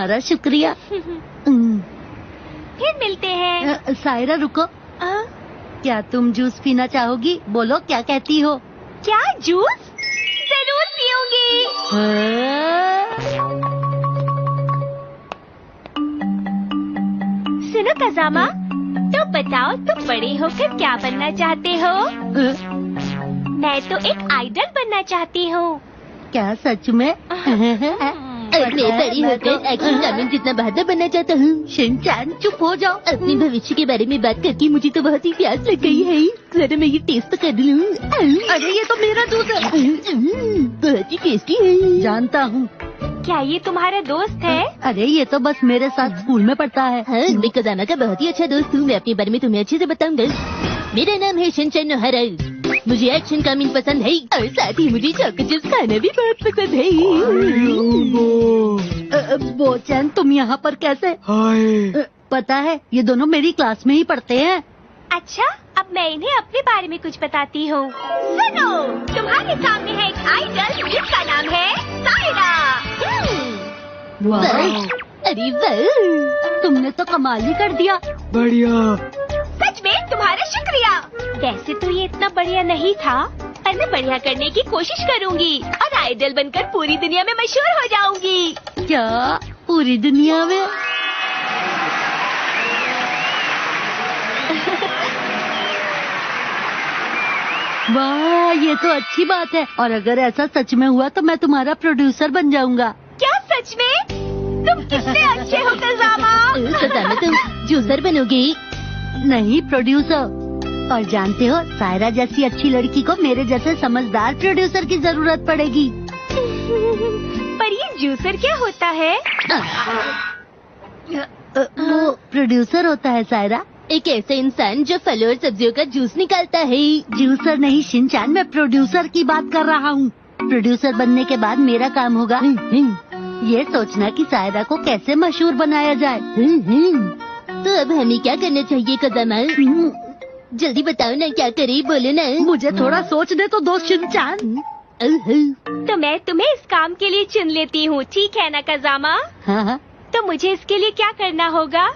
तुम्हारा शुक्रिया। फिर मिलते हैं। सायरा रुको, क्या तुम जूस पीना चाहोगी? बोलो क्या कहती हो? क्या जूस? जरूर पीऊंगी। सुनो कज़ामा, तो बताओ तुम बड़े होकर क्या बनना चाहते हो? मैं तो एक आइडल बनना चाहती हूँ। क्या सच में? मैं बड़ी होकर एक्शन कानून जितना बहादुर बनना चाहता हूँ। शिनचैन चुप हो जाओ। अपने भविष्य के बारे में बात करके मुझे तो बहुत ही प्यास लग गई है। जरा मैं ये टेस्ट कर लूँ। अरे ये तो मेरा दूध है। बहुत ही टेस्टी है। जानता हूँ। क्या ये तुम्हारा दोस्त है? अरे ये तो बस मेरे साथ स्कूल में पढ़ता है। हाँ, मैं कज़ामा का बहुत ही अच्छा दोस्त हूँ। मैं अपने बारे में तुम्हें अच्छे से बताऊंगा। मेरा नाम है शिनचैन नोहारा। मुझे एक्शन कामिन पसंद है और साथ ही मुझे चॉकलेट जूस खाना भी बहुत पसंद है। बोचैन तुम यहाँ पर कैसे? पता है ये दोनों मेरी क्लास में ही पढ़ते हैं। अच्छा, अब मैं इन्हें अपने बारे में कुछ बताती हूँ। सुनो, तुम्हारे सामने है एक आइडल जिसका नाम है सायरा। अरे वाह, तुमने तो कमाल ही कर दिया। बढ़िया। सच में तुम्हारा शुक्रिया। वैसे तो ये इतना बढ़िया नहीं था, पर मैं बढ़िया करने की कोशिश करूँगी और आइडल बनकर पूरी दुनिया में मशहूर हो जाऊंगी। क्या पूरी दुनिया में? वाह, ये तो अच्छी बात है। और अगर ऐसा सच में हुआ तो मैं तुम्हारा प्रोड्यूसर बन जाऊंगा। क्या सच में? तुम कितने अच्छे हो कज़ामा। कज़ामा तुम जूसर बनोगी? नहीं, प्रोड्यूसर। और जानते हो, सायरा जैसी अच्छी लड़की को मेरे जैसे समझदार प्रोड्यूसर की जरूरत पड़ेगी। पर ये जूसर क्या होता है? वो प्रोड्यूसर होता है सायरा। एक ऐसा इंसान जो फलों और सब्जियों का जूस निकालता है। जूसर नहीं शिनचैन, मैं प्रोड्यूसर की बात कर रहा हूँ। प्रोड्यूसर बनने के बाद मेरा काम होगा ये सोचना कि सायरा को कैसे मशहूर बनाया जाए। तो अब हमें क्या करना चाहिए कज़ामा? जल्दी बताओ ना, क्या करें, बोलो ना। मुझे थोड़ा सोचने तो दो शिनचैन। तो मैं तुम्हें इस काम के लिए चुन लेती हूँ, ठीक है ना कज़ामा? हाँ, तो मुझे इसके लिए क्या करना होगा?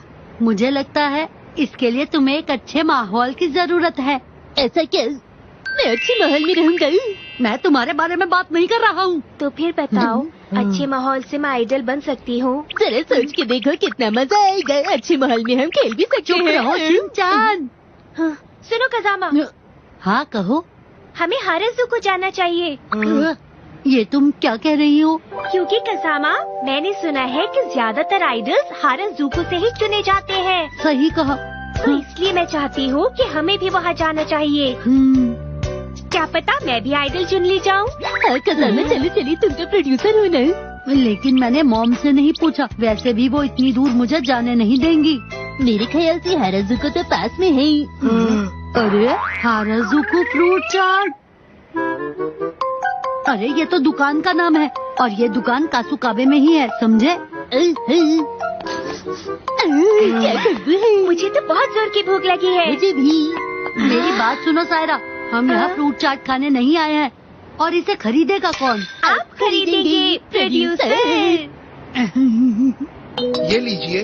मुझे लगता है इसके लिए तुम्हें एक अच्छे माहौल की जरूरत है। ऐसा क्या? मैं अच्छे माहौल में रहूंगा। मैं तुम्हारे बारे में बात नहीं कर रहा हूँ। तो फिर बताओ, अच्छे माहौल से मैं आइडल बन सकती हूँ? जरा सोच के देखो कितना मजा आएगा। अच्छे माहौल में हम खेल भी सकते चुप हैं। रहो शिनचैन। सुनो कज़ामा, हाँ कहो। हमें हाराजू को जाना चाहिए। ये तुम क्या कह रही हो? क्योंकि कज़ामा, मैंने सुना है कि ज्यादातर आइडल्स हाराजूकू से ही चुने जाते हैं। सही कहा। तो इसलिए मैं चाहती हूँ कि हमें भी वहाँ जाना चाहिए। क्या पता मैं भी आइडल चुन ली जाऊँ। कज़ामा चलो चलिए, तुम तो प्रोड्यूसर हो ना। लेकिन मैंने मॉम से नहीं पूछा। वैसे भी वो इतनी दूर मुझे जाने नहीं देंगी। मेरे ख्याल से हाराजूको तो पास में है। अरे हाराजूको फ्रूट चाट। अरे ये तो दुकान का नाम है और ये दुकान कासुकाबे में ही है, समझे? क्या खुशबू है। मुझे तो बहुत जोर की भूख लगी है। मुझे भी। मेरी बात सुनो सायरा, हम यहाँ फ्रूट चाट खाने नहीं आए हैं। और इसे खरीदेगा कौन? आप खरीदेंगे प्रोड्यूसर। ये लीजिए।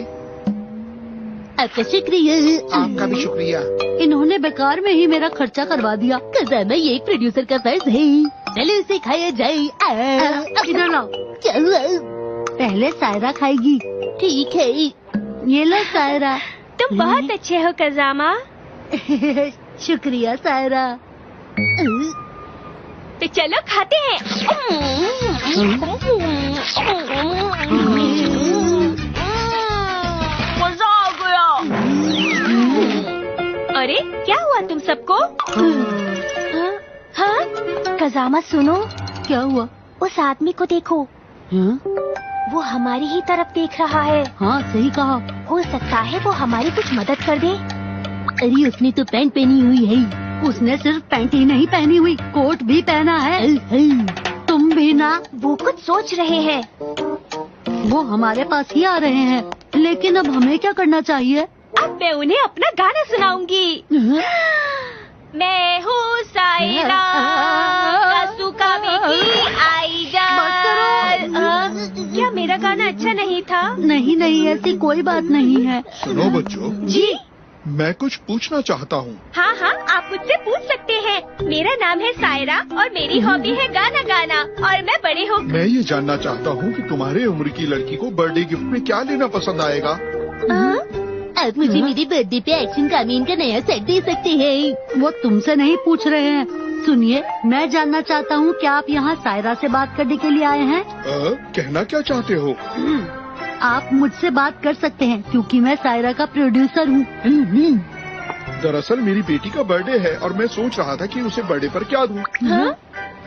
आपका शुक्रिया। आपका भी शुक्रिया। इन्होंने बेकार में ही मेरा खर्चा करवा दिया। कज़ामा, ये एक प्रोड्यूसर का फर्ज है। चलो इसे खाया जाए। इधर लाओ। क्या हुआ? पहले सायरा खाएगी। ठीक है। ये लो सायरा। तुम बहुत अच्छे हो कज़ामा। शुक्रिया सायरा। तो चलो खाते हैं। मजा आ गया। अरे क्या हुआ तुम सबको? हाँ? कज़ामा सुनो, क्या हुआ? उस आदमी को देखो। हाँ? वो हमारी ही तरफ देख रहा है। हाँ सही कहा। हो सकता है वो हमारी कुछ मदद कर दे। अरे उसने तो पैंट पहनी हुई है। उसने सिर्फ पैंट ही नहीं पहनी हुई, कोट भी पहना है। तुम भी ना। वो कुछ सोच रहे हैं। वो हमारे पास ही आ रहे हैं, लेकिन अब हमें क्या करना चाहिए? अब मैं उन्हें अपना गाना सुनाऊंगी। मैं हूँ सायरा, कासुकाबे की आइडल। क्या मेरा गाना अच्छा नहीं नहीं था। नहीं नहीं, ऐसी कोई बात नहीं है। सुनो बच्चों, जी मैं कुछ पूछना चाहता हूँ। हाँ हाँ, आप मुझसे पूछ सकते हैं। मेरा नाम है सायरा और मेरी हॉबी है गाना गाना, और मैं बड़े हो मैं ये जानना चाहता हूँ कि तुम्हारे उम्र की लड़की को बर्थडे गिफ्ट में क्या लेना पसंद आएगा। आप मुझे मेरी बर्थडे पे एक्शन कामीन का नया सेट दे सकते हैं। वो तुमसे नहीं पूछ रहे हैं। सुनिए, मैं जानना चाहता हूँ क्या आप यहाँ सायरा से बात करने के लिए आए हैं? कहना क्या चाहते हो? आप मुझसे बात कर सकते हैं क्योंकि मैं सायरा का प्रोड्यूसर हूँ। दरअसल मेरी बेटी का बर्थडे है और मैं सोच रहा था कि उसे बर्थडे पर क्या दूँ।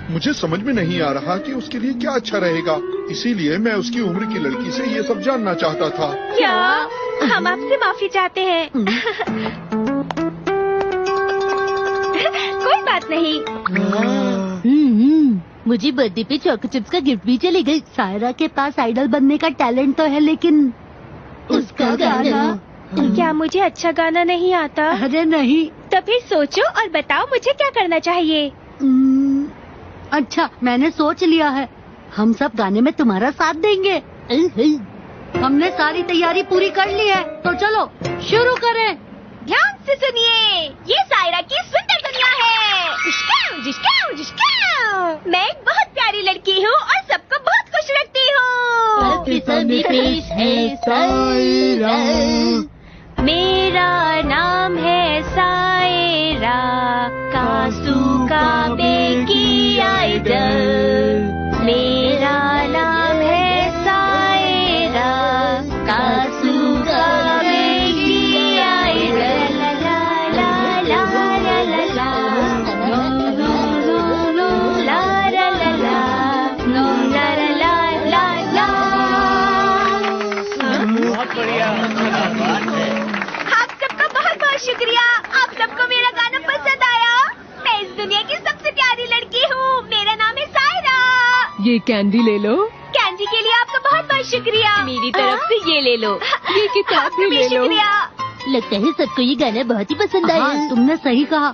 मुझे समझ में नहीं आ रहा कि उसके लिए क्या अच्छा रहेगा, इसीलिए मैं उसकी उम्र की लड़की से ये सब जानना चाहता था। क्या हम आपसे माफी चाहते हैं? कोई बात नहीं। मुझे बर्थडे पे चॉको चिप्स का गिफ्ट भी चलेगा। सायरा के पास आइडल बनने का टैलेंट तो है, लेकिन उसका गाना। क्या मुझे अच्छा गाना नहीं आता? अरे नहीं। तो फिर सोचो और बताओ मुझे क्या करना चाहिए। अच्छा, मैंने सोच लिया है। हम सब गाने में तुम्हारा साथ देंगे। हमने सारी तैयारी पूरी कर ली है, तो चलो शुरू करें। ध्यान से सुनिए, ये सायरा की सुंदर दुनिया है। जिश्काऊ, जिश्काऊ, जिश्काऊ। मैं एक बहुत प्यारी लड़की हूँ और सबको बहुत खुश रखती हूँ। आपके सामने पेश है सायरा। मेरा नाम है सायरा, कासू काबे की आइडल। मेरा नाम है सायरा, कासू काबे की आइडल। ला ला ला ला ला ला, लो लो लो लो, ला ला ला ला, लो ला ला ला ला ला। बहुत बढ़िया, क्या बात है। आप सबका बहुत बहुत शुक्रिया। आप सबको मेरा गाना पसंद आया। मैं इस दुनिया की सबसे प्यारी लड़की हूँ। मेरा नाम है सायरा। ये कैंडी ले लो। कैंडी के लिए आपका बहुत बहुत शुक्रिया। मेरी तरफ से ये ले लो। ये किताब भी ले लो। शुक्रिया। लगता है सबको ये गाना बहुत ही पसंद आया। हाँ, तुमने सही कहा,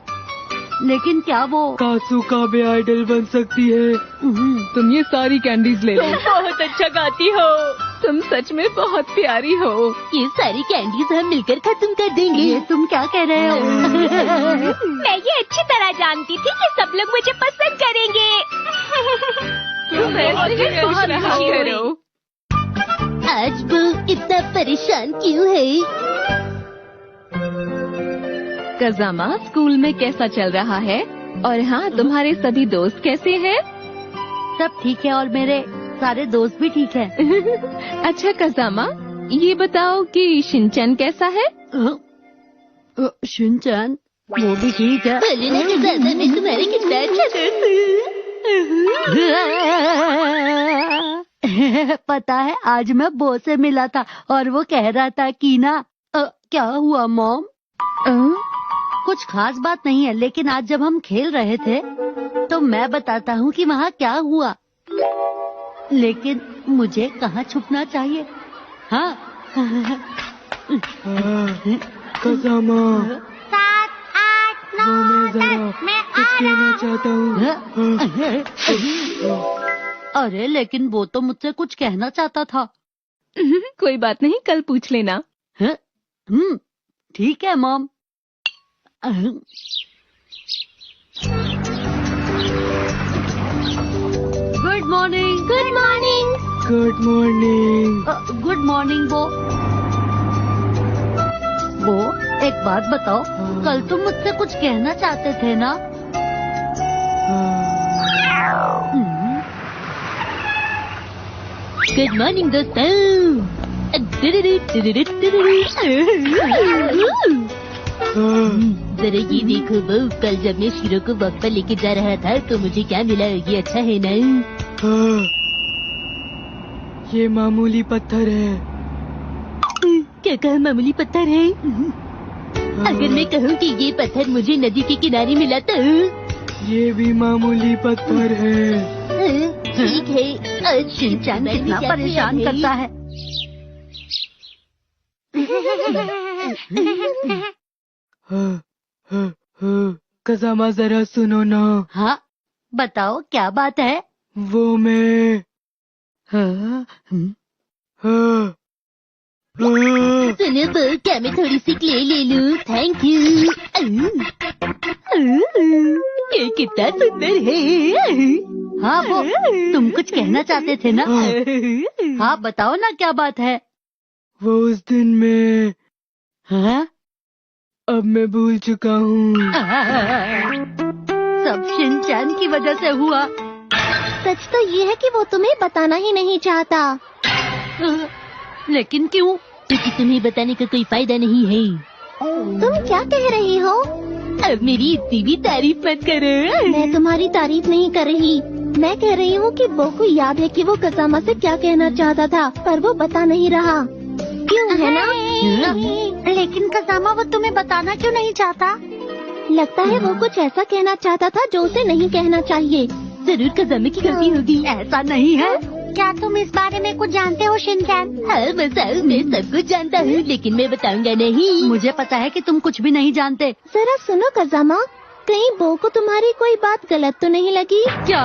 लेकिन क्या वो कासू काबे आइडल बन सकती है। तुम ये सारी कैंडीज ले लो। तुम बहुत अच्छा गाती हो। तुम सच में बहुत प्यारी हो। ये सारी कैंडीज हम मिलकर खत्म कर देंगे। ये तुम क्या कह रहे हो? मैं ये अच्छी तरह जानती थी कि सब लोग मुझे पसंद करेंगे। तुम ऐसे ही बहुत रहा खुशी हुई। करो। आज वो इतना परेशान क्यों है? कजामा, स्कूल में कैसा चल रहा है? और हाँ, तुम्हारे सभी दोस्त कैसे हैं? सब ठीक है और मेरे सारे दोस्त भी ठीक है। अच्छा कजामा, ये बताओ कि शिनचैन कैसा है? शिनचैन वो भी ठीक है। बोले ना कजामा, मैं तुम्हारे कितना अच्छा दोस्त हूँ। पता है, आज मैं बो से मिला था और वो कह रहा था कि ना क्या हुआ मॉम? कुछ खास बात नहीं है, लेकिन आज जब हम खेल रहे थे तो मैं बताता हूँ कि वहाँ क्या हुआ। लेकिन मुझे कहाँ छुपना चाहिए? हाँ। कजामा, 7, 8, 9, 10 मैं कुछ कहना चाहता हूँ। अरे लेकिन वो तो मुझसे कुछ कहना चाहता था। कोई बात नहीं, कल पूछ लेना। ठीक है mom. Good morning. Good morning. Good morning. Good morning वो। एक बात बताओ, कल तुम मुझसे कुछ कहना चाहते थे ना? गुड मॉर्निंग दोस्तों। जरा ये देखो बहू, कल जब मैं शीरो को वक्त पर लेके जा रहा था तो मुझे क्या मिला? ये अच्छा है ना? ये मामूली पत्थर है। क्या कहा? मामूली पत्थर है? अगर मैं कहूँ कि ये पत्थर मुझे नदी के किनारे मिला तो? ये भी मामूली पत्थर है। ठीक है। शिनचैन कितना परेशान करता है। कजामा जरा सुनो ना। हाँ बताओ क्या बात है? वो मैं सुनो बो, क्या मैं थोड़ी सी क्ले ले लूं? Thank you. ये कितना सुंदर है। हाँ वो, तुम कुछ कहना चाहते थे ना? हाँ बताओ ना, क्या बात है? वो उस दिन में, हाँ? अब मैं भूल चुका हूँ। सब शिनचैन की वजह से हुआ। सच तो ये है कि वो तुम्हें बताना ही नहीं चाहता। लेकिन क्यों? क्योंकि तुम्हें बताने का कोई फायदा नहीं है। तुम क्या कह रही हो? अब मेरी इतनी भी तारीफ मत करो। मैं तुम्हारी तारीफ नहीं कर रही। मैं कह रही हूँ कि बो को याद है कि वो कसामा से क्या कहना चाहता था, पर वो बता नहीं रहा। क्यों है ना? लेकिन कसामा वो तुम्हें बताना क्यों नहीं चाहता? लगता है वो कुछ ऐसा कहना चाहता था जो उसे नहीं कहना चाहिए। जरूर कसामा की गलती होगी। ऐसा नहीं है। क्या तुम इस बारे में कुछ जानते हो शिनचैन? हाँ बताओ, मैं सब कुछ जानता हूँ, लेकिन मैं बताऊंगा नहीं। मुझे पता है कि तुम कुछ भी नहीं जानते। जरा सुनो कसामा, कहीं बो को तुम्हारी कोई बात गलत तो नहीं लगी? क्या?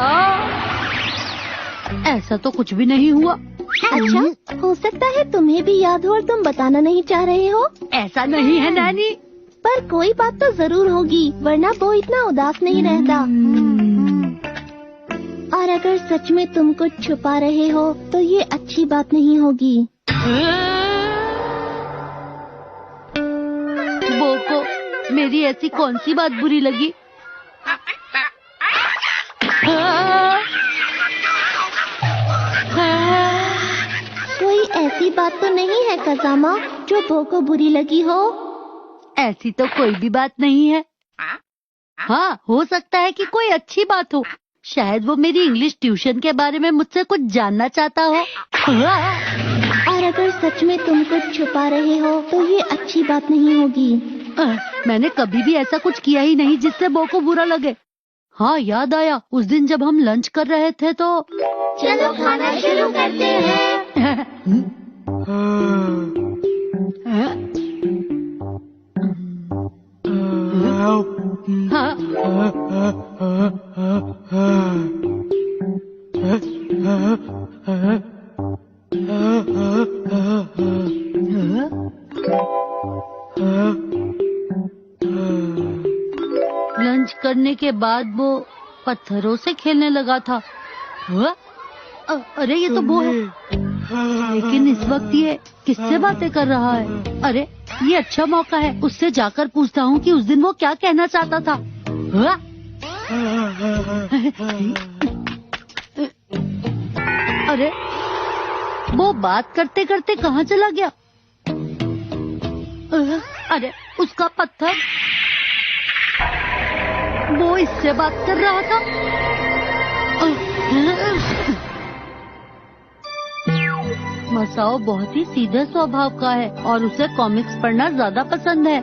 ऐसा तो कुछ भी नहीं हुआ। अच्छा, हो सकता है तुम्हें भी याद हो और तुम बताना नहीं चाह रहे हो। ऐसा नहीं है नैनी। पर कोई बात तो जरूर होगी, वरना वो इतना उदास नहीं रहता। और अगर सच में तुम कुछ छुपा रहे हो तो ये अच्छी बात नहीं होगी। बो को मेरी ऐसी कौन सी बात बुरी लगी? कोई ऐसी बात तो नहीं है कसामा जो बो को बुरी लगी हो? ऐसी तो कोई भी बात नहीं है। हाँ, हो सकता है कि कोई अच्छी बात हो। शायद वो मेरी इंग्लिश ट्यूशन के बारे में मुझसे कुछ जानना चाहता हो। और अगर सच में तुम कुछ छुपा रहे हो तो ये अच्छी बात नहीं होगी। मैंने कभी भी ऐसा कुछ किया ही नहीं जिससे बो को बुरा लगे। हाँ, याद आया, उस दिन जब हम लंच कर रहे थे तो। चलो खाना शुरू करते हैं। लंच करने के बाद वो पत्थरों से खेलने लगा था। अरे ये तो वो है। लेकिन इस वक्त ये किससे बातें कर रहा है? अरे ये अच्छा मौका है, उससे जाकर पूछता हूँ कि उस दिन वो क्या कहना चाहता था। अरे वो बात करते करते कहाँ चला गया? अरे उसका पत्थर, वो इससे बात कर रहा था। मसाओ बहुत ही सीधे स्वभाव का है और उसे कॉमिक्स पढ़ना ज्यादा पसंद है।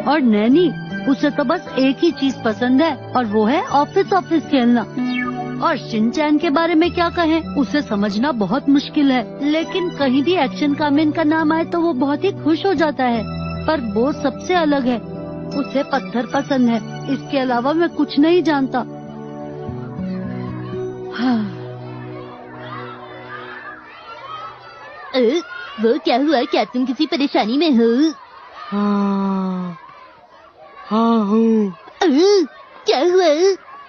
और नैनी, उसे तो बस एक ही चीज पसंद है और वो है ऑफिस खेलना। और शिनचैन के बारे में क्या कहें, उसे समझना बहुत मुश्किल है। लेकिन कहीं भी एक्शन कामिन का नाम आए तो वो बहुत ही खुश हो जाता है। पर वो सबसे अलग है, उसे पत्थर पसंद है। इसके अलावा मैं कुछ नहीं जानता। वो क्या हुआ? क्या तुम किसी परेशानी में हो? हाँ हूँ। क्या हुआ?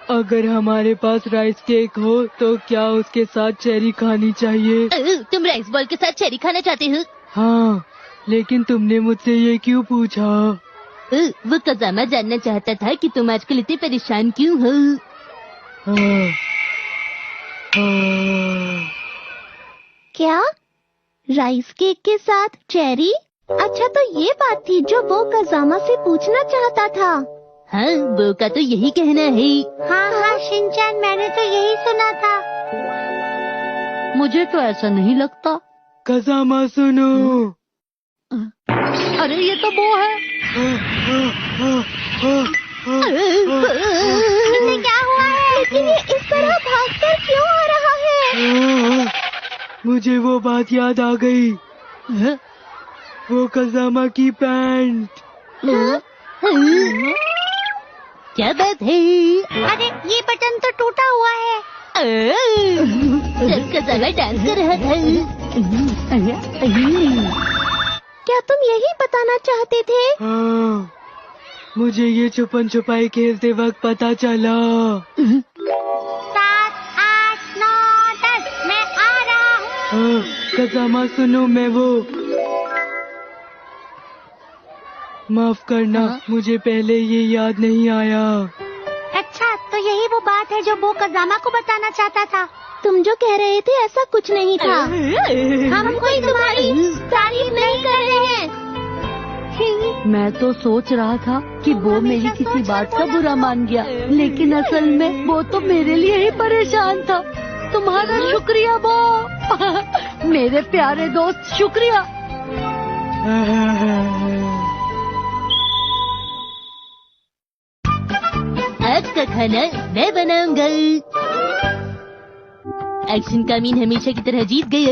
अगर हमारे पास राइस केक हो तो क्या उसके साथ चेरी खानी चाहिए? तुम राइस बॉल के साथ चेरी खाना चाहते हो? हाँ, लेकिन तुमने मुझसे ये क्यों पूछा? वो कसामा जानना चाहता था कि तुम आजकल इतने परेशान क्यों हो। क्या? राइस केक के साथ चेरी? अच्छा, तो ये बात थी जो वो कसामा से पूछना चाहता था। हाँ, वो का तो यही कहना है। हाँ शिनचैन, मैंने तो यही सुना था। मुझे तो ऐसा नहीं लगता। कसामा सुनो। अरे ये तो वो है। इसे क्या हुआ है? लेकिन ये इस तरह भागकर क्यों आ रहा है? मुझे वो बात याद आ गई। वो कसामा की पैंट। क्या बात है? अरे ये बटन तो टूटा हुआ है। जब कसामा डांस कर रहा था क्या तुम यही बताना चाहते थे? हाँ, मुझे ये छुपन छुपाई खेलते वक्त पता चला। 7, 8, 9, 10 मैं आ रहा हूँ। हाँ, कसामा सुनो, मैं वो। माफ करना, मुझे पहले ये याद नहीं आया। अच्छा, तो यही वो बात है जो वो कजामा को बताना चाहता था। तुम जो कह रहे थे ऐसा कुछ नहीं था। हम कोई तुम्हारी तारीफ नहीं कर रहे हैं। मैं तो सोच रहा था कि वो मेरी किसी बात का बुरा मान गया, लेकिन असल में वो तो मेरे लिए ही परेशान था। तुम्हारा शुक्रिया वो। मेरे प्यारे दोस्त, शुक्रिया। आज का खाना मैं बनाऊंगा। एक्शन का मीन हमेशा की तरह जीत गया।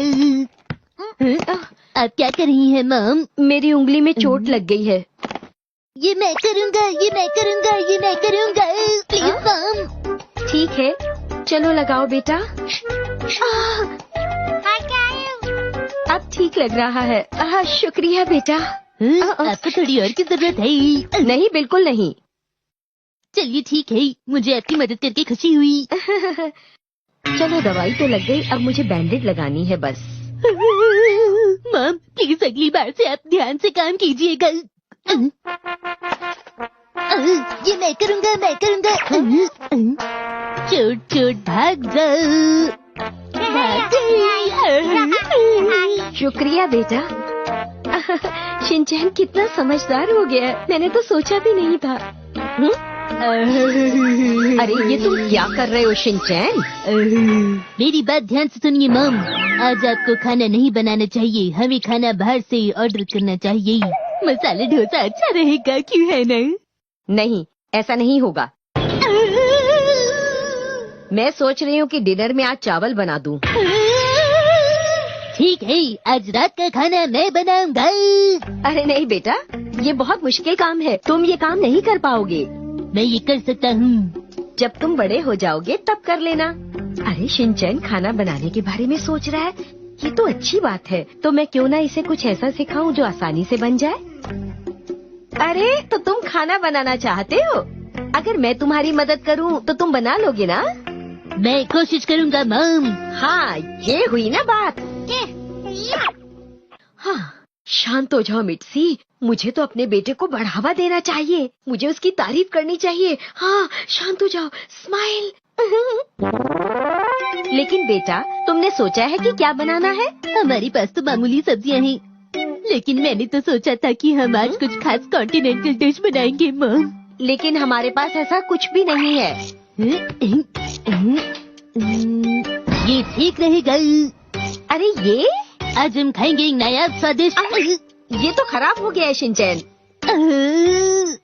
आप क्या कर रही हैं मॉम? मेरी उंगली में चोट लग गई है। ये मैं करूंगा, ये मैं करूंगा, ये मैं करूंगा। Please mom. ठीक है, चलो लगाओ बेटा। अब ठीक लग रहा है। शुक्रिया बेटा। आपको थोड़ी और की जरूरत है? नहीं, बिल्कुल नहीं। चलिए ठीक है, मुझे आपकी मदद करके खुशी हुई। चलो, दवाई तो लग गई, अब मुझे बैंडेज लगानी है बस। मॉम, प्लीज अगली बार से आप ध्यान से काम कीजिएगा। ये मैं करूंगा, मैं करूंगा। चोट चोट भाग जाओ। शुक्रिया बेटा। शिनचैन कितना समझदार हो गया है, मैंने तो सोचा भी नहीं था। अरे ये तुम क्या कर रहे हो शिनचैन? मेरी बात ध्यान से सुनिए मॉम। आज आपको खाना नहीं बनाना चाहिए, हमें खाना बाहर से ऑर्डर करना चाहिए। मसाला डोसा अच्छा रहेगा, क्यों है ना? नहीं, ऐसा नहीं होगा। मैं सोच रही हूँ कि डिनर में आज चावल बना दूं। ठीक है, आज रात का खाना मैं बनाऊंगा। अरे नहीं बेटा, ये बहुत मुश्किल काम है, तुम ये काम नहीं कर पाओगे। मैं ये कर सकता हूँ। जब तुम बड़े हो जाओगे तब कर लेना। अरे शिनचैन खाना बनाने के बारे में सोच रहा है, ये तो अच्छी बात है। तो मैं क्यों ना इसे कुछ ऐसा सिखाऊं जो आसानी से बन जाए। अरे तो तुम खाना बनाना चाहते हो? अगर मैं तुम्हारी मदद करूं तो तुम बना लोगे ना? मैं कोशिश करूंगा मॉम। हाँ, ये हुई ना बात। हाँ, शांत हो जाओ मिट्सी, मुझे तो अपने बेटे को बढ़ावा देना चाहिए, मुझे उसकी तारीफ करनी चाहिए। हाँ, शांत हो जाओ, स्माइल। लेकिन बेटा, तुमने सोचा है कि क्या बनाना है? हमारे पास तो मामूली सब्जियां हैं, लेकिन मैंने तो सोचा था कि हम आज कुछ खास कॉन्टिनेंटल डिश बनाएंगे मॉम। लेकिन हमारे पास ऐसा कुछ भी नहीं है। ये ठीक रहेगा। अरे ये? आज हम खाएंगे एक नया स्वादिष्ट। ये तो खराब हो गया है शिनचैन।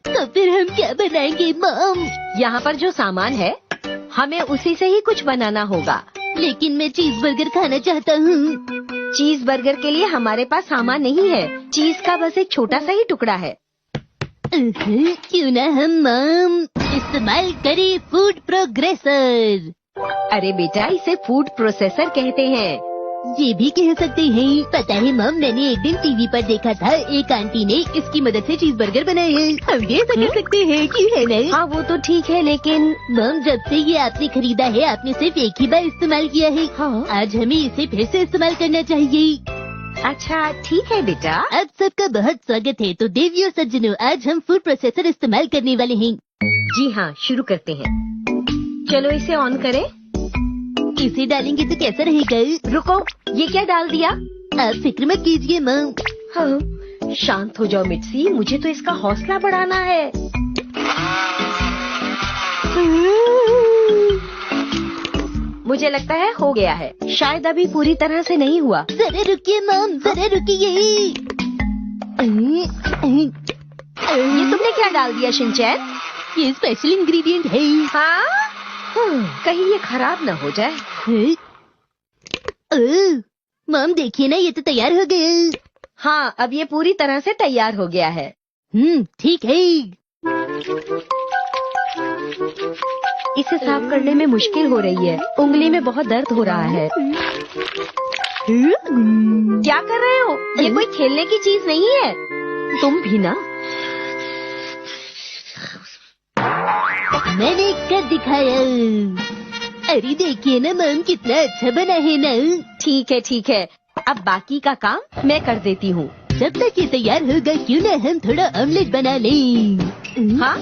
तो फिर हम क्या बनाएंगे मॉम? यहाँ पर जो सामान है, हमें उसी से ही कुछ बनाना होगा। लेकिन मैं चीज बर्गर खाना चाहता हूँ। चीज बर्गर के लिए हमारे पास सामान नहीं है, चीज का बस एक छोटा सा ही टुकड़ा है। क्यों ना हम मॉम इस्तेमाल करें फूड प्रोग्रेसर। अरे बेटा, इसे फूड प्रोसेसर कहते हैं। ये भी कह सकते हैं। पता है मॉम, मैंने एक दिन टीवी पर देखा था, एक आंटी ने इसकी मदद से चीज बर्गर बनाए हैं। हम भी ऐसा कर सकते हैं, क्यों है ना? हाँ, वो तो ठीक है, लेकिन मॉम, जब से ये आपने खरीदा है, आपने सिर्फ एक ही बार इस्तेमाल किया है। हाँ। आज हमें इसे फिर से इस्तेमाल करना चाहिए। अच्छा ठीक है बेटा। आप सबका बहुत स्वागत है। तो देवियों सज्जनों, आज हम फूड प्रोसेसर इस्तेमाल करने वाले हैं। जी हाँ, शुरू करते हैं। चलो इसे ऑन करें। इसे डालेंगे तो कैसा रहेगा? रुको, ये क्या डाल दिया? आप फिक्र मत कीजिए मॉम। हाँ, शांत हो जाओ मिट्सी, मुझे तो इसका हौसला बढ़ाना है। मुझे लगता है हो गया है, शायद अभी पूरी तरह से नहीं हुआ। जरा रुकिए मॉम, जरा रुकिए। ये तुमने क्या डाल दिया शिनचैन? ये स्पेशल इंग्रेडिएंट है। हाँ? कहीं ये खराब न हो जाए। मॉम देखिए ना, ये तो तैयार हो गया। हाँ, अब ये पूरी तरह से तैयार हो गया है। ठीक है। इसे साफ करने में मुश्किल हो रही है, उंगली में बहुत दर्द हो रहा है। क्या कर रहे हो? ये कोई खेलने की चीज नहीं है। तुम भी ना। मैंने कर दिखाया। अरे देखिए ना मम, कितना अच्छा बना है ना। ठीक है। अब बाकी का काम मैं कर देती हूँ। जब तक ये तैयार होगा, क्यों ना हम थोड़ा ऑमलेट बना लें। हाँ?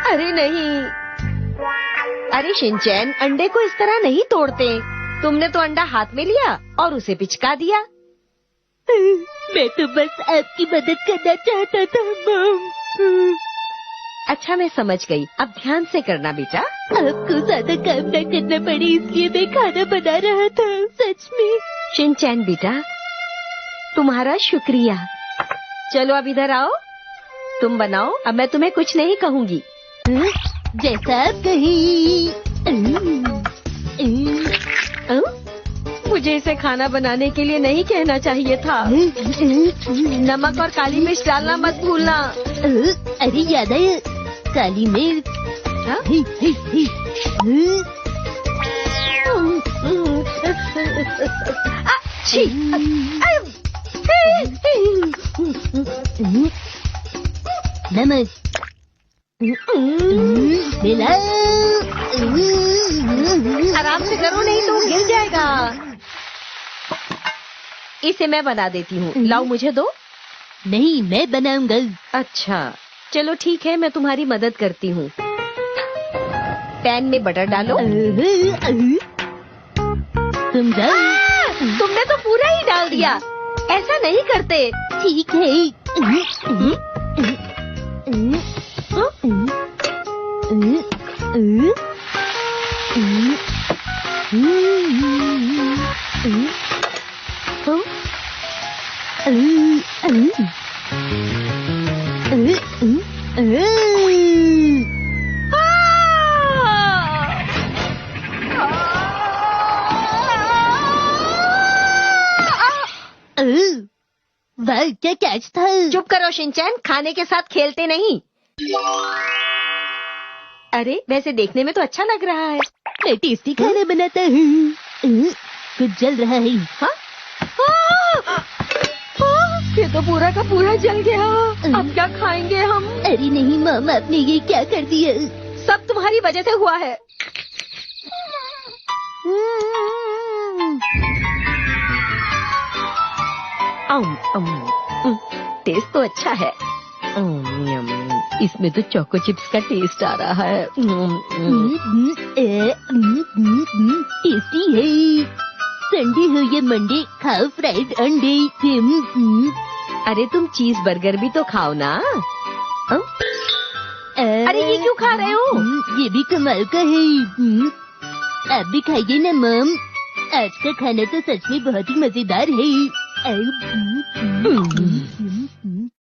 अरे नहीं। अरे शिनचैन, अंडे को इस तरह नहीं तोड़ते। तुमने तो अंडा हाथ में लिया और उसे पिचका दिया। मैं तो बस आपकी मदद करना चाहता था मम। अच्छा, मैं समझ गई। अब ध्यान से करना बेटा। आपको ज्यादा काम न करना पड़े, इसलिए मैं खाना बना रहा था। सच में। शिनचैन बेटा, तुम्हारा शुक्रिया। चलो अब इधर आओ, तुम बनाओ। अब मैं तुम्हें कुछ नहीं कहूँगी। जैसा आप कहीं। मुझे इसे खाना बनाने के लिए नहीं कहना चाहिए था। नमक और काली मिर्च डालना मत भूलना। अरे याद है, काली मिर्च। हाँ? नमक मिला। आराम से करो, नहीं तो गिर जाएगा। इसे मैं बना देती हूँ। लाओ, मुझे दो। नहीं, मैं बनाऊंगा। अच्छा चलो ठीक है, मैं तुम्हारी मदद करती हूँ। पैन में बटर डालो। तुम जाओ। तुमने तो पूरा ही डाल दिया। ऐसा नहीं करते। ठीक है। वाह, क्या कैच था। चुप करो शिनचैन, खाने के साथ खेलते नहीं। अरे वैसे देखने में तो अच्छा लग रहा है। मैं टेस्टी खाना बनाता हूँ। कुछ जल रहा है। हाँ? ये तो पूरा का पूरा जल गया। अब क्या खाएंगे हम? अरे नहीं मम, आपने ये क्या कर दिया। सब तुम्हारी वजह से हुआ है। टेस्ट तो अच्छा है। इसमें तो चोको चिप्स का टेस्ट आ रहा है। टेस्टी है। संडे हो या मंडे, खाओ फ्राइड अंडे। अरे तुम चीज बर्गर भी तो खाओ ना। अरे ये क्यों खा रहे हो? ये भी कमाल का है। आप भी खाइए ना मम। आज का खाना तो सच में बहुत ही मजेदार है।